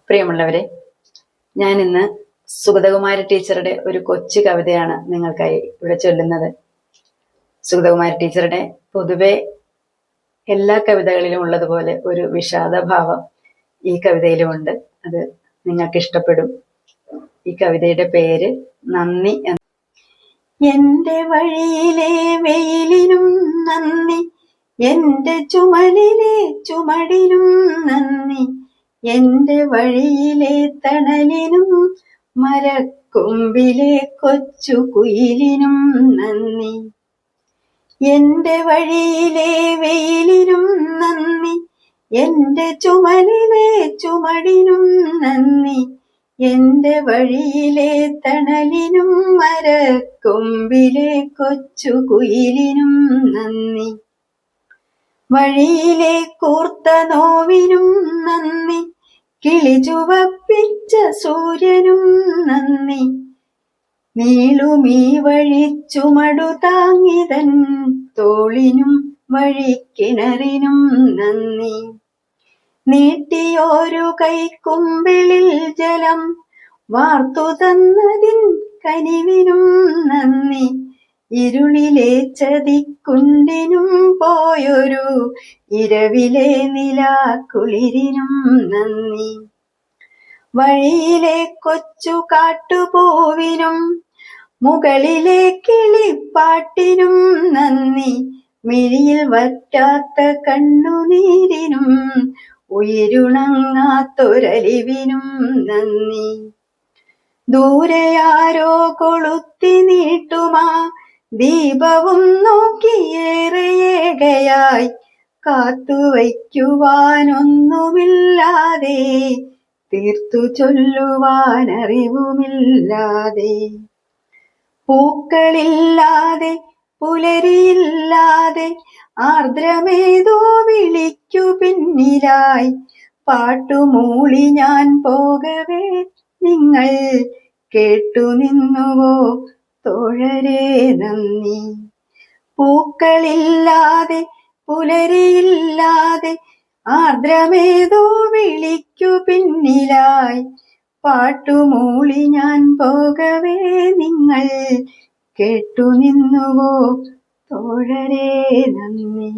പ്രിയമുള്ളവരെ, ഞാൻ ഇന്ന് സുഗതകുമാരി ടീച്ചറുടെ ഒരു കൊച്ചു കവിതയാണ് നിങ്ങൾക്കായി ഇവിടെ ചൊല്ലുന്നത്. സുഗതകുമാരി ടീച്ചറുടെ പൊതുവെ എല്ലാ കവിതകളിലും ഉള്ളതുപോലെ ഒരു വിഷാദഭാവം ഈ കവിതയിലുമുണ്ട്. അത് നിങ്ങൾക്ക് ഇഷ്ടപ്പെടും. ഈ കവിതയുടെ പേര് നന്ദി. എന്റെ വഴിയിലെ വെയിലിനും നന്ദി, എന്റെ ചുമലിലെ ചുമടിനും നന്ദി, എന്റെ വഴിയിലെ തണലിനും മരക്കൊമ്പിലെ കൊച്ചു കുയിലിനും നന്ദി. എന്റെ വഴിയിലെ വെയിലിനും നന്ദി, എന്റെ ചുമലിലെ ചുമടിനും നന്ദി, എന്റെ വഴിയിലെ തണലിനും മരക്കൊമ്പിലെ കൊച്ചു കുയിലിനും നന്ദി. വഴിയിലെ കൂർത്ത നോവിനും നന്ദി, കിളി ചുവപ്പിച്ച സൂര്യനും നന്ദി, നീളുമീ വഴി ചുമടു താങ്ങിതൻ തോളിനും വഴിക്കിണറിനും നന്ദി. നീട്ടിയോരു കൈക്കുമ്പിളിൽ ജലം വാർത്തു തന്നതിൻ കനിവിനും നന്ദി, ഇരുളിലെ ചതിക്കുണ്ടിനും പോയൊരു ഇരവിലെ നിലാക്കുളിരിനും നന്ദി. വഴിയിലെ കൊച്ചു കാട്ടുപൂവിനും മുകളിലെ കിളിപ്പാട്ടിനും നന്ദി, മിഴിയിൽ വറ്റാത്ത കണ്ണുനീരിനും ഉയിരുണങ്ങാത്തൊരലിവിനും നന്ദി. ദൂരെയാരോ കൊളുത്തി നീട്ടുമാ ദീപവും നോക്കിയേറെയേകയായി കാത്തുവയ്ക്കുവാനൊന്നുമില്ലാതെ, തീർത്തു ചൊല്ലുവാനറിവുമില്ലാതെ, പൂക്കളില്ലാതെ പുലരിയില്ലാതെ ആർദ്രമേതോ വിളിക്കു പിന്നിലായി പാട്ടുമൂളി ഞാൻ പോകവേ നിങ്ങൾ കേട്ടു നിന്നുവോ തോഴരേ നന്ദി. പൂക്കളില്ലാതെ പുലരിയില്ലാതെ ആർദ്രമേതോ വിളിക്കു പിന്നിലായി പാട്ടുമൂളി ഞാൻ പോകവേ നിങ്ങൾ കേട്ടു നിന്നുവോ തോഴരേ നന്ദി.